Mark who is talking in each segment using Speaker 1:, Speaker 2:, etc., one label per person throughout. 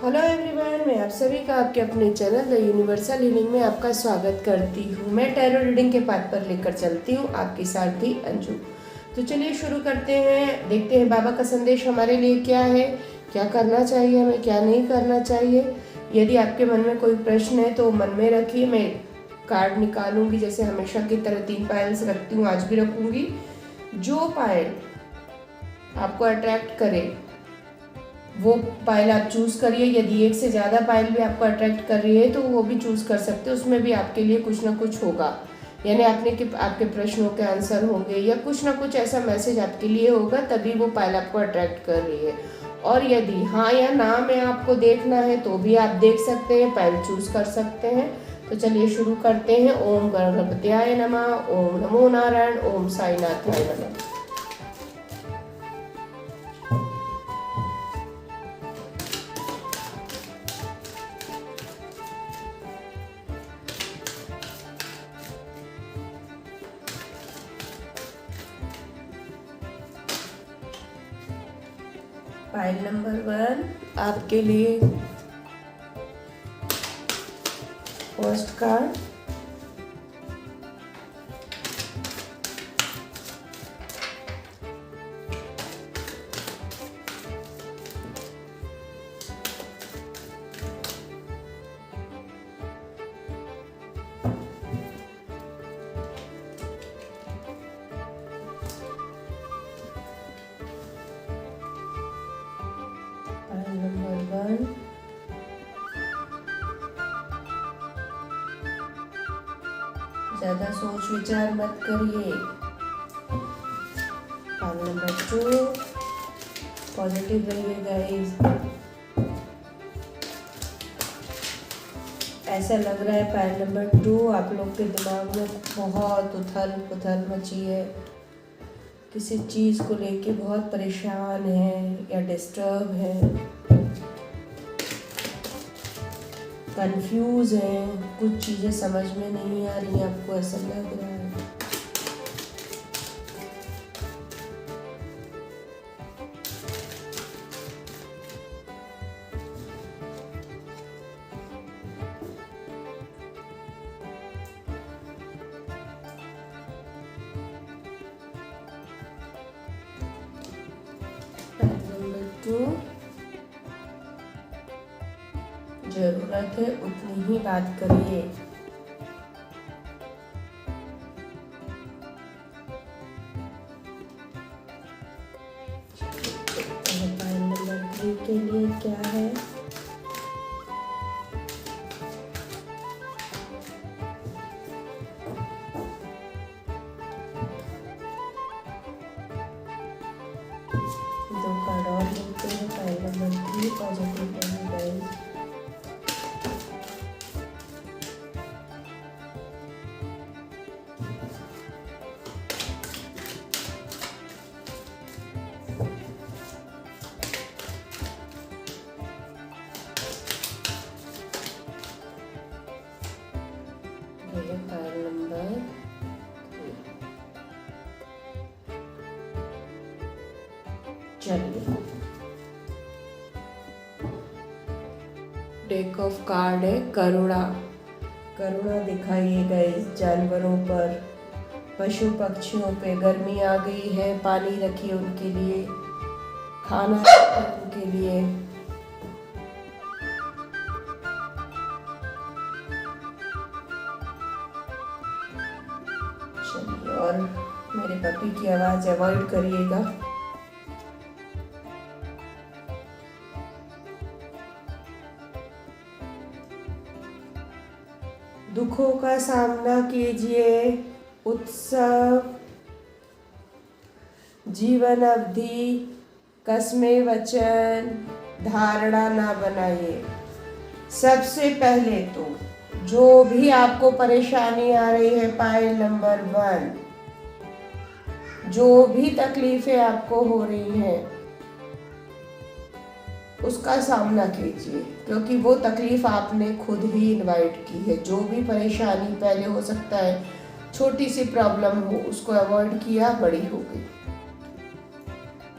Speaker 1: Hello everyone, मैं आप सभी का आपके अपने चैनल द यूनिवर्सल हीलिंग में आपका स्वागत करती हूँ। मैं टैरो रीडिंग के पाथ पर लेकर चलती हूँ, आपकी सारथी अंजू। तो चलिए शुरू करते हैं, देखते हैं बाबा का संदेश हमारे लिए क्या है, क्या करना चाहिए हमें, क्या नहीं करना चाहिए। यदि आपके मन में कोई प्रश्न है तो मन में रखिए, मैं कार्ड निकालूंगी जैसे हमेशा की तरह 3 पायल्स रखती हूँ, आज भी रखूंगी। जो पायल आपको अट्रैक्ट करे वो पायल आप चूज़ करिए। यदि एक से ज़्यादा पायल भी आपको अट्रैक्ट कर रही है तो वो भी चूज़ कर सकते हैं, उसमें भी आपके लिए कुछ ना कुछ होगा, यानी आपके प्रश्नों के आंसर होंगे या कुछ ना कुछ ऐसा मैसेज आपके लिए होगा, तभी वो पायल आपको अट्रैक्ट कर रही है। और यदि हाँ या ना में आपको देखना है तो भी आप देख सकते हैं, पायल चूज़ कर सकते हैं। तो चलिए शुरू करते हैं। ओम गणपत्याय नमः, ओम नमो नारायण, ओम साईनाथाय नमः। पाइल नंबर 1 आपके लिए फर्स्ट कार्ड, नंबर 1 ज्यादा सोच विचार मत करिए। पाइल नंबर 2 पॉजिटिव रहिए गाइस। ऐसा लग रहा है पाइल नंबर 2 आप लोग के दिमाग में बहुत उथल पुथल मची है, किसी चीज़ को लेके बहुत परेशान है या डिस्टर्ब है, कंफ्यूज है, कुछ चीज़ें समझ में नहीं आ रही हैं, आपको ऐसा लग रहा है। नंबर 2 जरूरत है उतनी ही बात करिए। पाइल नंबर 3 के लिए क्या है? दो कार्ड और लेते हैं। पाइल नंबर 3 पॉजिटिव रहिए गाइस। पाइल नंबर 3 चलिए, डेक ऑफ कार्ड है करुणा। करुणा दिखाइएगा इस जानवरों पर, पशु पक्षियों पे। गर्मी आ गई है, पानी रखिए उनके लिए, खाना रखिए उनके लिए। चलिए, और मेरे पपी की आवाज़ अवॉइड करिएगा। दुखों का सामना कीजिए, उत्सव जीवन अवधि कसमें वचन धारणा ना बनाइए। सबसे पहले तो जो भी आपको परेशानी आ रही है, पाइल नंबर 1 जो भी तकलीफें आपको हो रही हैं उसका सामना कीजिए, क्योंकि वो तकलीफ आपने खुद ही इनवाइट की है। जो भी परेशानी पहले हो सकता है छोटी सी प्रॉब्लम हो, उसको अवॉइड किया, बड़ी हो गई।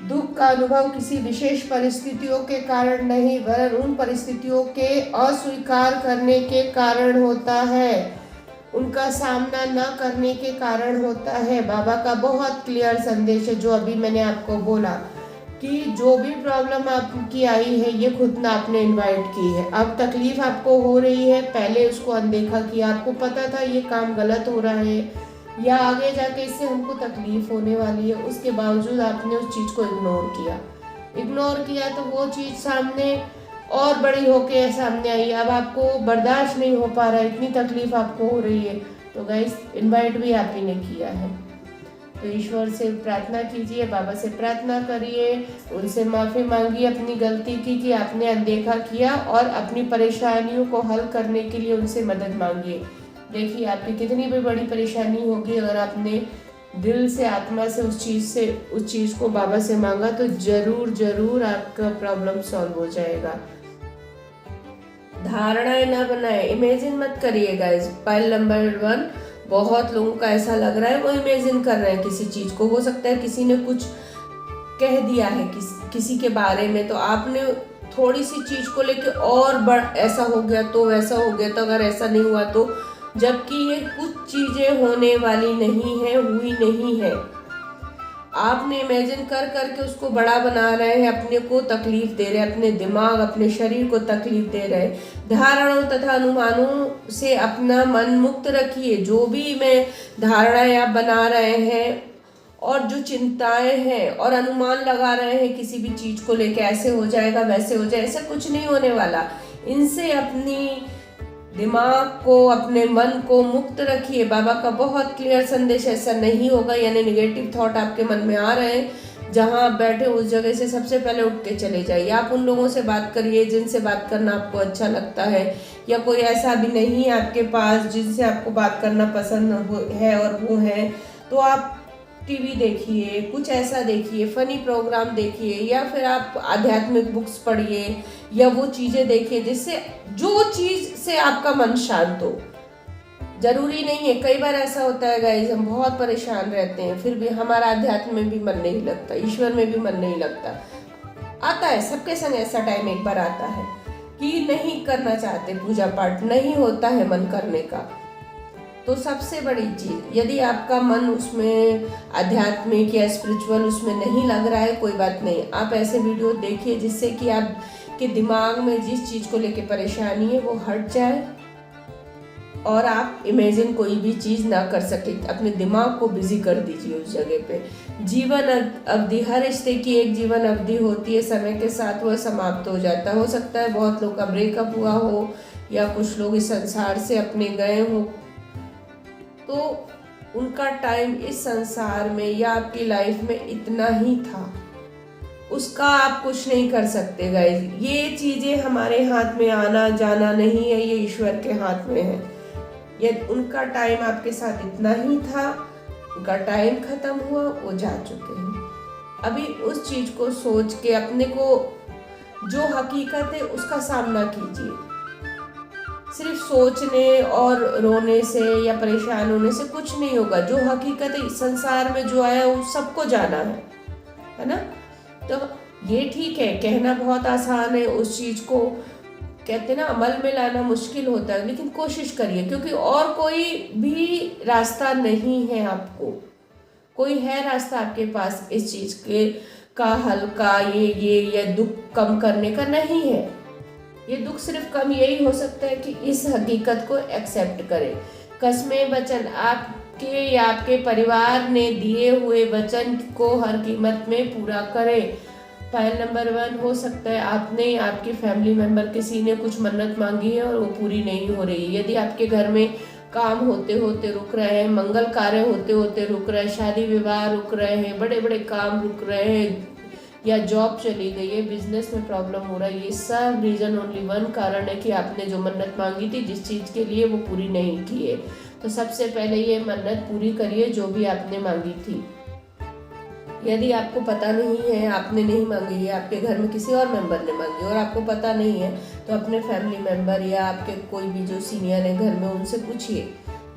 Speaker 1: दुख का अनुभव किसी विशेष परिस्थितियों के कारण नहीं, वरन उन परिस्थितियों के अस्वीकार करने के कारण होता है, उनका सामना न करने के कारण होता है। बाबा का बहुत क्लियर संदेश है, जो अभी मैंने आपको बोला कि जो भी प्रॉब्लम आपकी आई है ये खुद ने आपने इनवाइट की है। अब तकलीफ आपको हो रही है, पहले उसको अनदेखा किया, आपको पता था ये काम गलत हो रहा है या आगे जाके इससे हमको तकलीफ होने वाली है, उसके बावजूद आपने उस चीज़ को इग्नोर किया तो वो चीज़ सामने और बड़ी होके सामने आई। अब आपको बर्दाश्त नहीं हो पा रहा है, इतनी तकलीफ आपको हो रही है, तो गाइस इनवाइट भी आप ही ने किया है। तो ईश्वर से प्रार्थना कीजिए, बाबा से प्रार्थना करिए, उनसे माफ़ी मांगिए अपनी गलती की कि आपने अनदेखा किया, और अपनी परेशानियों को हल करने के लिए उनसे मदद मांगिए। देखिए आपकी कितनी भी बड़ी परेशानी होगी, अगर आपने दिल से आत्मा से उस चीज़ को बाबा से मांगा तो जरूर आपका प्रॉब्लम सॉल्व हो जाएगा। धारणाएं ना बनाए, इमेजिन मत करिए गाइस। पॉइंट नंबर 1, बहुत लोगों का ऐसा लग रहा है वो इमेजिन कर रहे हैं किसी चीज़ को। हो सकता है किसी ने कुछ कह दिया है किसी के बारे में, तो आपने थोड़ी सी चीज़ को लेके और ऐसा हो गया तो वैसा हो गया तो अगर ऐसा नहीं हुआ तो, जबकि ये कुछ चीज़ें होने वाली नहीं है, हुई नहीं है। आपने इमेजिन कर करके उसको बड़ा बना रहे हैं, अपने को तकलीफ दे रहे हैं, अपने दिमाग अपने शरीर को तकलीफ दे रहे हैं। धारणाओं तथा अनुमानों से अपना मन मुक्त रखिए। जो भी मैं धारणाएं आप बना रहे हैं और जो चिंताएं हैं और अनुमान लगा रहे हैं किसी भी चीज़ को लेकर, ऐसे हो जाएगा वैसे हो जाए, ऐसा कुछ नहीं होने वाला। इनसे अपनी दिमाग को, अपने मन को मुक्त रखिए। बाबा का बहुत क्लियर संदेश, ऐसा नहीं होगा। यानी नेगेटिव थॉट आपके मन में आ रहे हैं, जहां आप बैठे उस जगह से सबसे पहले उठ के चले जाइए। आप उन लोगों से बात करिए जिनसे बात करना आपको अच्छा लगता है, या कोई ऐसा भी नहीं है आपके पास जिनसे आपको बात करना पसंद है और वो है, तो आप टीवी देखिए, कुछ ऐसा देखिए, फनी प्रोग्राम देखिए, या फिर आप आध्यात्मिक बुक्स पढ़िए, या वो चीज़ें देखिए जिससे, जो चीज़ से आपका मन शांत हो। जरूरी नहीं है, कई बार ऐसा होता है गाइस, हम बहुत परेशान रहते हैं फिर भी हमारा अध्यात्म में भी मन नहीं लगता, ईश्वर में भी मन नहीं लगता। आता है सबके संग ऐसा टाइम, एक बार आता है कि नहीं करना चाहते पूजा पाठ, नहीं होता है मन करने का। तो सबसे बड़ी चीज़, यदि आपका मन उसमें आध्यात्मिक या स्पिरिचुअल उसमें नहीं लग रहा है, कोई बात नहीं, आप ऐसे वीडियो देखिए जिससे कि आपके दिमाग में जिस चीज़ को लेके परेशानी है वो हट जाए और आप इमेजिन कोई भी चीज़ ना कर सके। अपने दिमाग को बिजी कर दीजिए उस जगह पे। जीवन अवधि, हर रिश्ते की एक जीवन अवधि होती है, समय के साथ वह समाप्त हो जाता है। हो सकता है बहुत लोग का ब्रेकअप हुआ हो, या कुछ लोग इस संसार से अपने गए हों, तो उनका टाइम इस संसार में या आपकी लाइफ में इतना ही था, उसका आप कुछ नहीं कर सकते गाइस। ये चीज़ें हमारे हाथ में आना जाना नहीं है, ये ईश्वर के हाथ में है। ये उनका टाइम आपके साथ इतना ही था, उनका टाइम खत्म हुआ, वो जा चुके हैं। अभी उस चीज़ को सोच के अपने को, जो हकीकत है उसका सामना कीजिए। सिर्फ सोचने और रोने से या परेशान होने से कुछ नहीं होगा। जो हकीकत है संसार में जो आया वो सबको जाना है ना। तो ये ठीक है, कहना बहुत आसान है, उस चीज़ को कहते ना अमल में लाना मुश्किल होता है, लेकिन कोशिश करिए, क्योंकि और कोई भी रास्ता नहीं है। आपको कोई है रास्ता आपके पास इस चीज़ के का हल का, ये दुख कम करने का नहीं है। ये दुख सिर्फ कम यही हो सकता है कि इस हकीकत को एक्सेप्ट करें। कसमें वचन, आपके या आपके परिवार ने दिए हुए वचन को हर कीमत में पूरा करें। पॉइंट नंबर 1, हो सकता है आपने, आपकी फैमिली मेंबर किसी ने कुछ मन्नत मांगी है और वो पूरी नहीं हो रही। यदि आपके घर में काम होते होते रुक रहे हैं, मंगल कार्य होते होते रुक रहे हैं, शादी विवाह रुक रहे हैं, बड़े बड़े काम रुक रहे हैं, या जॉब चली गई है, बिजनेस में प्रॉब्लम हो रहा है, ये सब रीज़न ओनली वन कारण है कि आपने जो मन्नत मांगी थी जिस चीज़ के लिए, वो पूरी नहीं की है। तो सबसे पहले ये मन्नत पूरी करिए जो भी आपने मांगी थी। यदि आपको पता नहीं है, आपने नहीं मांगी है, आपके घर में किसी और मेंबर ने मांगी और आपको पता नहीं है, तो अपने फैमिली मेंबर या आपके कोई भी जो सीनियर है घर में, उनसे पूछिए,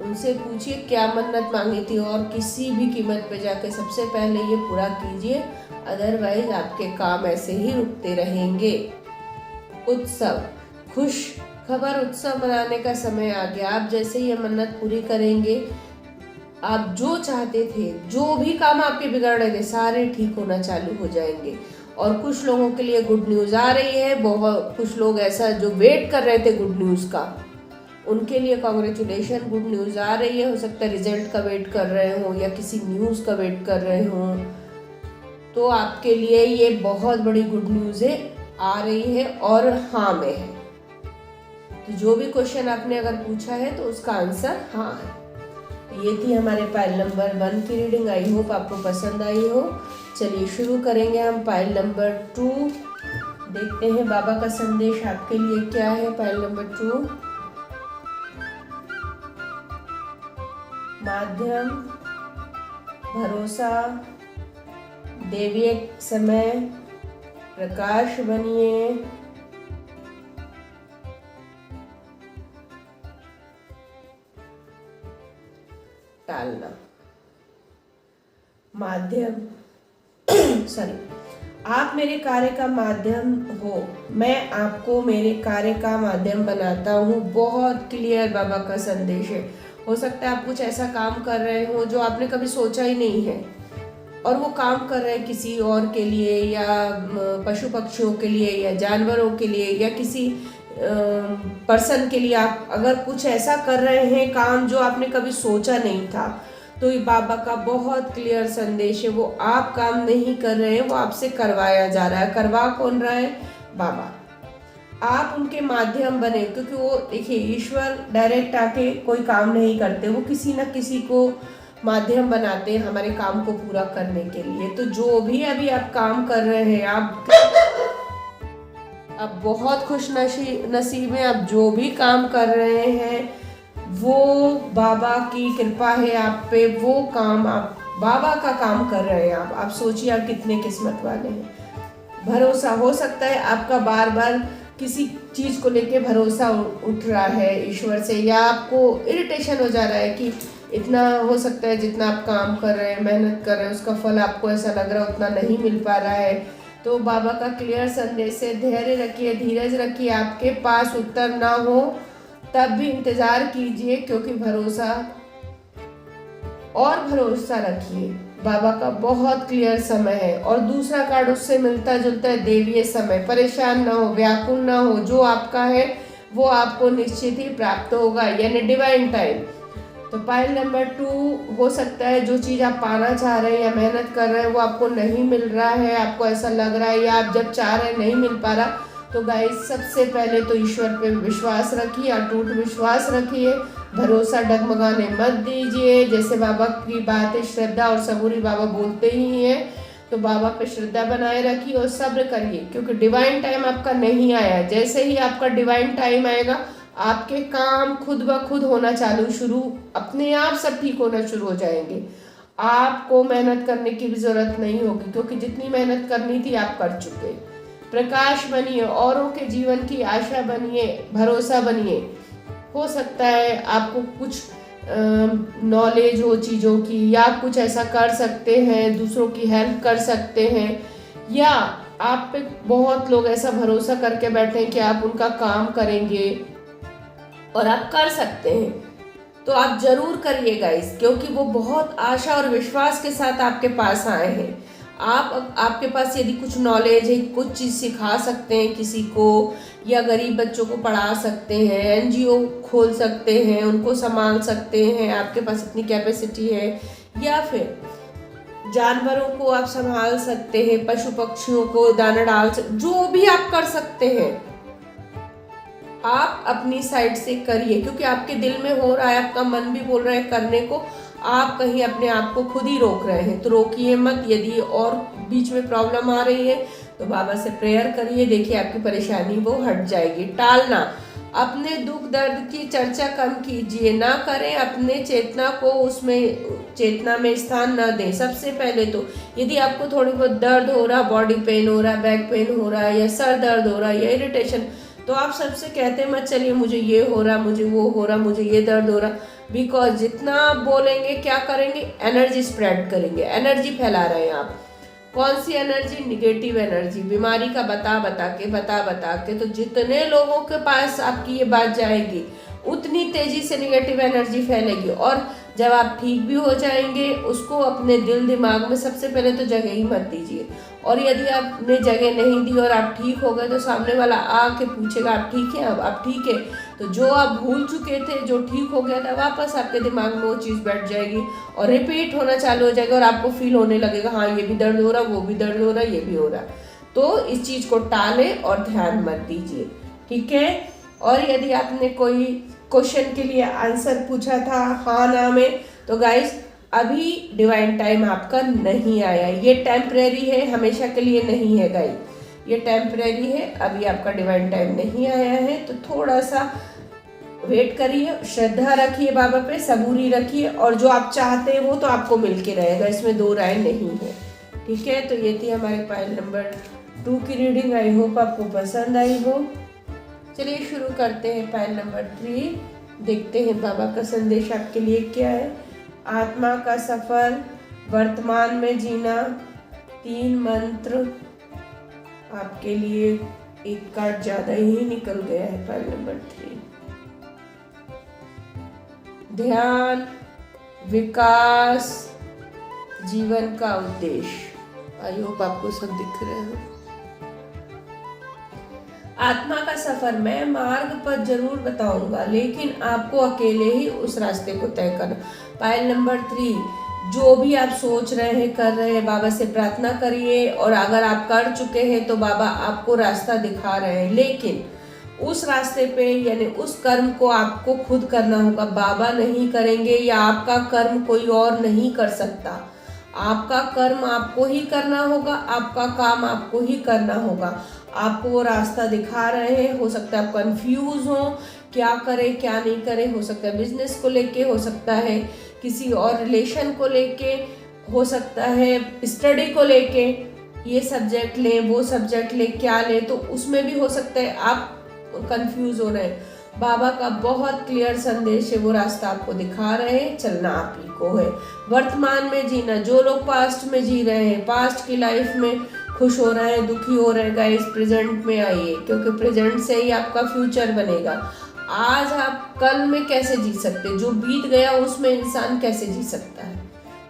Speaker 1: उनसे पूछिए क्या मन्नत मांगी थी और किसी भी कीमत पे जाके सबसे पहले ये पूरा कीजिए, अदरवाइज आपके काम ऐसे ही रुकते रहेंगे। उत्सव, खुश खबर उत्सव मनाने का समय आ गया। आप जैसे ये मन्नत पूरी करेंगे, आप जो चाहते थे, जो भी काम आपके बिगड़ रहे थे, सारे ठीक होना चालू हो जाएंगे। और कुछ लोगों के लिए गुड न्यूज़ आ रही है, बहुत कुछ लोग ऐसा जो वेट कर रहे थे गुड न्यूज़ का, उनके लिए कॉन्ग्रेचुलेशन, गुड न्यूज़ आ रही है। हो सकता है रिजल्ट का वेट कर रहे हो या किसी न्यूज़ का वेट कर रहे हो, तो आपके लिए ये बहुत बड़ी गुड न्यूज़ है, आ रही है और हाँ में है। तो जो भी क्वेश्चन आपने अगर पूछा है तो उसका आंसर हाँ है। ये थी हमारे पाइल नंबर 1 की रीडिंग। आई होप आपको पसंद आई हो। चलिए शुरू करेंगे हम पाइल नंबर 2। देखते हैं बाबा का संदेश आपके लिए क्या है। पाइल नंबर 2, माध्यम, भरोसा, दैवीय समय, प्रकाश बनिए, टालना। माध्यम सॉरी, आप मेरे कार्य का माध्यम हो, मैं आपको मेरे कार्य का माध्यम बनाता हूँ। बहुत क्लियर बाबा का संदेश है। हो सकता है आप कुछ ऐसा काम कर रहे हो जो आपने कभी सोचा ही नहीं है, और वो काम कर रहे हैं किसी और के लिए, या पशु पक्षियों के लिए, या जानवरों के लिए, या किसी पर्सन के लिए। आप अगर कुछ ऐसा कर रहे हैं काम जो आपने कभी सोचा नहीं था, तो ये बाबा का बहुत क्लियर संदेश है। वो आप काम नहीं कर रहे हैं, वो आपसे करवाया जा रहा है। करवा कौन रहा है? बाबा। आप उनके माध्यम बने, क्योंकि वो देखिए ईश्वर डायरेक्ट आके कोई काम नहीं करते, वो किसी न किसी को माध्यम बनाते हैं हमारे काम को पूरा करने के लिए। तो जो भी अभी आप काम कर रहे हैं, आप बहुत खुश नसीब हैं। आप जो भी काम कर रहे हैं वो बाबा की कृपा है आप पे। वो काम आप बाबा का काम कर रहे हैं। आप सोचिए आप कितने किस्मत वाले हैं। भरोसा, हो सकता है आपका बार बार किसी चीज को लेके भरोसा उठ रहा है ईश्वर से, या आपको इरिटेशन हो जा रहा है कि इतना हो सकता है जितना आप काम कर रहे हैं, मेहनत कर रहे हैं, उसका फल आपको ऐसा लग रहा है उतना नहीं मिल पा रहा है। तो बाबा का क्लियर संदेश है, धैर्य रखिए, धीरज रखिए। आपके पास उत्तर ना हो तब भी इंतजार कीजिए, क्योंकि भरोसा रखिए। बाबा का बहुत क्लियर समय है। और दूसरा कार्ड उससे मिलता जुलता है, दैवीय समय। परेशान ना हो, व्याकुल ना हो, जो आपका है वो आपको निश्चित ही प्राप्त होगा, यानी डिवाइन टाइम। तो पाइल नंबर 2, हो सकता है जो चीज़ आप पाना चाह रहे हैं या मेहनत कर रहे हैं वो आपको नहीं मिल रहा है, आपको ऐसा लग रहा है, या आप जब चाह रहे हैं नहीं मिल पा रहा, तो गाइस सबसे पहले तो ईश्वर पे विश्वास रखिए, अटूट विश्वास रखिए, भरोसा डगमगाने मत दीजिए। जैसे बाबा की बात है, श्रद्धा और सबूरी बाबा बोलते ही हैं, तो बाबा पे श्रद्धा बनाए रखिए और सब्र करिए, क्योंकि डिवाइन टाइम आपका नहीं आया। जैसे ही आपका डिवाइन टाइम आएगा, आपके काम खुद ब खुद होना शुरू, अपने आप सब ठीक होना शुरू हो जाएंगे। आपको मेहनत करने की भी जरूरत नहीं होगी, क्योंकि जितनी मेहनत करनी थी आप कर चुके। प्रकाश बनिए, औरों के जीवन की आशा बनिए, भरोसा बनिए। हो सकता है आपको कुछ नॉलेज हो चीज़ों की, या आप कुछ ऐसा कर सकते हैं, दूसरों की हेल्प कर सकते हैं, या आप पे बहुत लोग ऐसा भरोसा करके बैठे हैं कि आप उनका काम करेंगे और आप कर सकते हैं। तो आप जरूर करिएगा क्योंकि वो बहुत आशा और विश्वास के साथ आपके पास आए हैं। आपके पास यदि कुछ नॉलेज है, कुछ चीज़ सिखा सकते हैं किसी को, या गरीब बच्चों को पढ़ा सकते हैं, एनजीओ खोल सकते हैं, उनको संभाल सकते हैं, आपके पास इतनी कैपेसिटी है, या फिर जानवरों को आप संभाल सकते हैं, पशु पक्षियों को दाना डाल सकते, जो भी आप कर सकते हैं आप अपनी साइड से करिए, क्योंकि आपके दिल में हो रहा है, आपका मन भी बोल रहा है करने को, आप कहीं अपने आप को खुद ही रोक रहे हैं। तो रोकिए मत। यदि और बीच में प्रॉब्लम आ रही है तो बाबा से प्रेयर करिए, देखिए आपकी परेशानी वो हट जाएगी। टालना, अपने दुख दर्द की चर्चा कम कीजिए, ना करें, अपने चेतना में स्थान न दें। सबसे पहले तो यदि आपको थोड़ी बहुत दर्द हो रहा, बॉडी पेन हो रहा, बैक पेन हो रहा है, या सर दर्द हो रहा है, या इरिटेशन, तो आप सबसे कहते मत चलिए मुझे ये हो रहा, मुझे वो हो रहा, मुझे ये दर्द हो रहा, बिकॉज जितना आप बोलेंगे क्या करेंगे, एनर्जी स्प्रेड करेंगे, एनर्जी फैला रहे हैं आप। कौन सी एनर्जी? निगेटिव एनर्जी, बीमारी का बता बता के। तो जितने लोगों के पास आपकी ये बात जाएगी उतनी तेजी से निगेटिव एनर्जी फैलेगी। और जब आप ठीक भी हो जाएंगे, उसको अपने दिल दिमाग में सबसे पहले तो जगह ही मत दीजिए। और यदि आपने जगह नहीं दी और आप ठीक हो गए तो सामने वाला आके पूछेगा आप ठीक है, अब आप ठीक है, तो जो आप भूल चुके थे, जो ठीक हो गया था, वापस आपके दिमाग में वो चीज़ बैठ जाएगी और रिपीट होना चालू हो जाएगा और आपको फील होने लगेगा हाँ ये भी दर्द हो रहा, वो भी दर्द हो रहा, ये भी हो रहा। तो इस चीज़ को टालें और ध्यान मत दीजिए, ठीक है। और यदि आपने कोई क्वेश्चन के लिए आंसर पूछा था हाँ ना में, तो गाइस अभी डिवाइन टाइम आपका नहीं आया, ये टेम्परेरी है, हमेशा के लिए नहीं है गाइस, ये टेम्परेरी है, अभी आपका डिवाइन टाइम नहीं आया है। तो थोड़ा सा वेट करिए, श्रद्धा रखिए बाबा पे, सबूरी रखिए, और जो आप चाहते हैं वो तो आपको मिल के रहेगा, इसमें दो राय नहीं है, ठीक है। तो ये थी हमारे पाइल नंबर 2 की रीडिंग, आई होप आपको पसंद आई हो। चलिए शुरू करते हैं पाइल नंबर 3, देखते हैं बाबा का संदेश आपके लिए क्या है। आत्मा का सफर, वर्तमान में जीना, 3 मंत्र आपके लिए, एक कार्ड ज्यादा ही निकल गया है पाइल नंबर 3। ध्यान, विकास, जीवन का उद्देश्य, आई होप आपको सब दिख रहे हैं। आत्मा का सफर, मैं मार्ग पर जरूर बताऊंगा, लेकिन आपको अकेले ही उस रास्ते को तय करना। पाइल नंबर 3, जो भी आप सोच रहे हैं, कर रहे हैं, बाबा से प्रार्थना करिए, और अगर आप कर चुके हैं तो बाबा आपको रास्ता दिखा रहे हैं, लेकिन उस रास्ते पे यानी उस कर्म को आपको खुद करना होगा, बाबा नहीं करेंगे या आपका कर्म कोई और नहीं कर सकता। आपका कर्म आपको ही करना होगा, आपका काम आपको ही करना होगा। आपको वो रास्ता दिखा रहे हैं, हो सकता है आप कंफ्यूज हो, क्या करें क्या नहीं करें, हो सकता है बिजनेस को लेके, हो सकता है किसी और रिलेशन को लेके, हो सकता है स्टडी को लेके, ये सब्जेक्ट लें वो सब्जेक्ट लें, क्या लें, तो उसमें भी हो सकता है आप कंफ्यूज हो रहे हैं। बाबा का बहुत क्लियर संदेश है, वो रास्ता आपको दिखा रहे हैं, चलना आप ही को है। वर्तमान में जीना, जो लोग पास्ट में जी रहे हैं, पास्ट की लाइफ में खुश हो रहे हैं, दुखी हो रहे हैं, गाइस प्रेजेंट में आइए, क्योंकि प्रेजेंट से ही आपका फ्यूचर बनेगा। आज आप कल में कैसे जी सकते, जो बीत गया उसमें इंसान कैसे जी सकता है।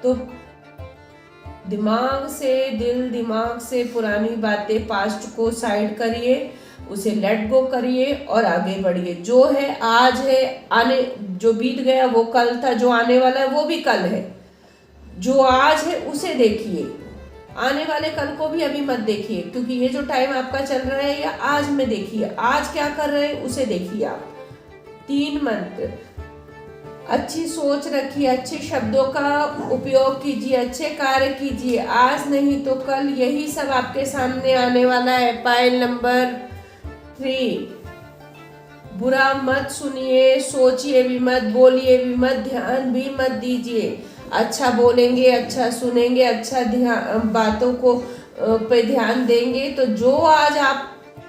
Speaker 1: तो दिमाग से, दिल दिमाग से पुरानी बातें, पास्ट को साइड करिए, उसे लेट गो करिए और आगे बढ़िए। जो है आज है, आने जो बीत गया वो कल था, जो आने वाला है वो भी कल है। जो आज है उसे देखिए, आने वाले कल को भी अभी मत देखिए, क्योंकि ये जो टाइम आपका चल रहा है या आज में देखिए, आज क्या कर रहे हैं उसे देखिए आप। 3 मंत्र, अच्छी सोच रखिए, अच्छे शब्दों का उपयोग कीजिए, अच्छे कार्य कीजिए, आज नहीं तो कल यही सब आपके सामने आने वाला है। पाइल नंबर 3, बुरा मत सुनिए, सोचिए भी मत, बोलिए भी मत, ध्यान भी मत दीजिए। अच्छा बोलेंगे, अच्छा सुनेंगे, अच्छा ध्यान बातों को पे ध्यान देंगे, तो जो आज आप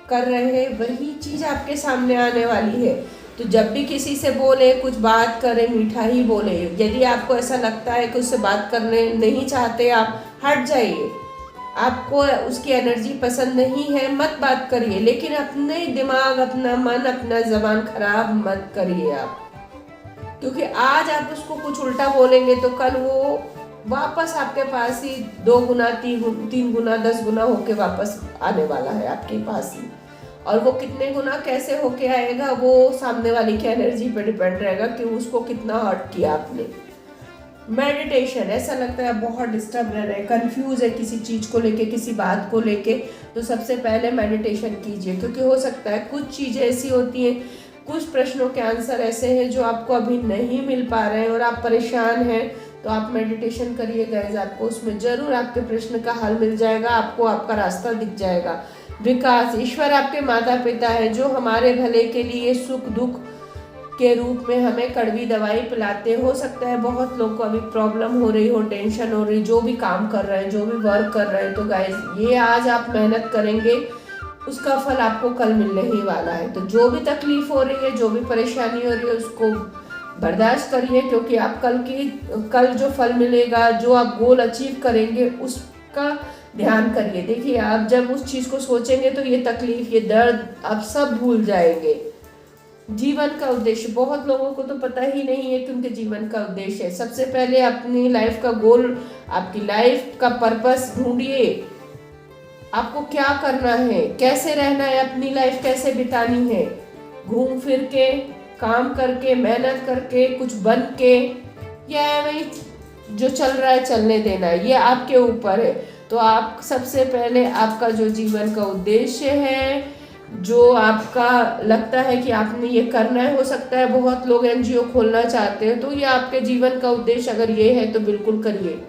Speaker 1: कर रहे हैं वही चीज आपके सामने आने वाली है। तो जब भी किसी से बोले, कुछ बात करें, मीठा ही बोले। यदि आपको ऐसा लगता है कि उससे बात करने नहीं चाहते, आप हट जाइए, आपको उसकी एनर्जी पसंद नहीं है, मत बात करिए, लेकिन अपने दिमाग, अपना मन, अपना जबान खराब मत करिए आप, क्योंकि आज आप उसको कुछ उल्टा बोलेंगे तो कल वो वापस आपके पास ही 2 गुना, 3 गुना, 10 गुना होके वापस आने वाला है आपके पास ही। और वो कितने गुना कैसे होके आएगा वो सामने वाले की एनर्जी पे डिपेंड रहेगा कि उसको कितना हर्ट किया आपने। मेडिटेशन, ऐसा लगता है बहुत डिस्टर्ब रह रहे हैं, कंफ्यूज है किसी चीज़ को लेके, किसी बात को लेके, तो सबसे पहले मेडिटेशन कीजिए, क्योंकि हो सकता है कुछ चीज़ें ऐसी होती हैं, कुछ प्रश्नों के आंसर ऐसे हैं जो आपको अभी नहीं मिल पा रहे हैं और आप परेशान हैं, तो आप मेडिटेशन करिए गाइस, आपको उसमें जरूर आपके प्रश्न का हल मिल जाएगा, आपको आपका रास्ता दिख जाएगा। विकास, ईश्वर आपके माता पिता है जो हमारे भले के लिए सुख दुख के रूप में हमें कड़वी दवाई पिलाते। हो सकता है बहुत लोगों को अभी प्रॉब्लम हो रही हो, टेंशन हो रही, जो भी काम कर रहे हैं, जो भी वर्क कर रहे हैं, तो गाइस ये आज आप मेहनत करेंगे उसका फल आपको कल मिलने ही वाला है। तो जो भी तकलीफ हो रही है, जो भी परेशानी हो रही है, उसको बर्दाश्त करिए, क्योंकि आप कल जो फल मिलेगा, जो आप गोल अचीव करेंगे, उसका ध्यान करिए। देखिए, आप जब उस चीज़ को सोचेंगे तो ये तकलीफ, ये दर्द आप सब भूल जाएंगे। जीवन का उद्देश्य, बहुत लोगों को तो पता ही नहीं है कि उनके जीवन का उद्देश्य है। सबसे पहले अपनी लाइफ का गोल, आपकी लाइफ का पर्पस ढूंढिए। आपको क्या करना है, कैसे रहना है, अपनी लाइफ कैसे बितानी है, घूम फिर के, काम करके, मेहनत करके, कुछ बन के, या वही जो चल रहा है चलने देना है, ये आपके ऊपर है। तो आप सबसे पहले आपका जो जीवन का उद्देश्य है, जो आपका लगता है कि आपने ये करना है, हो सकता है बहुत लोग एनजीओ खोलना चाहते हैं, तो ये आपके जीवन का उद्देश्य अगर ये है तो बिल्कुल करिए,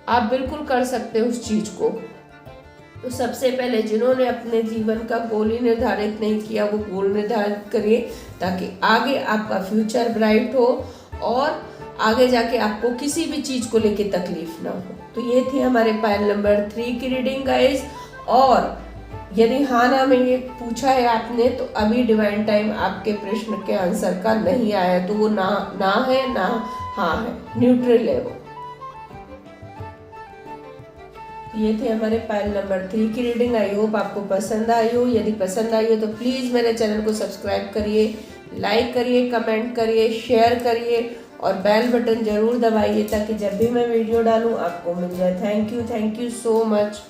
Speaker 1: आप बिल्कुल कर सकते हैं उस चीज को। तो सबसे पहले जिन्होंने अपने जीवन का गोल ही निर्धारित नहीं किया, वो गोल निर्धारित करिए, ताकि आगे आपका फ्यूचर ब्राइट हो और आगे जाके आपको किसी भी चीज को लेके तकलीफ ना हो। तो ये थी हमारे पाइल नंबर 3 की रीडिंग गाइस। और यदि हाँ ना में ये पूछा है आपने, तो अभी डिवाइन टाइम आपके प्रश्न के आंसर का नहीं आया, तो वो ना है ना हाँ है, न्यूट्रल है वो। ये थे हमारे पाइल नंबर 3 की रीडिंग। आई होप आपको पसंद आई हो। यदि पसंद आई हो तो प्लीज़ मेरे चैनल को सब्सक्राइब करिए, लाइक करिए, कमेंट करिए, शेयर करिए और बेल बटन ज़रूर दबाइए, ताकि जब भी मैं वीडियो डालूँ आपको मिल जाए। Thank you so much.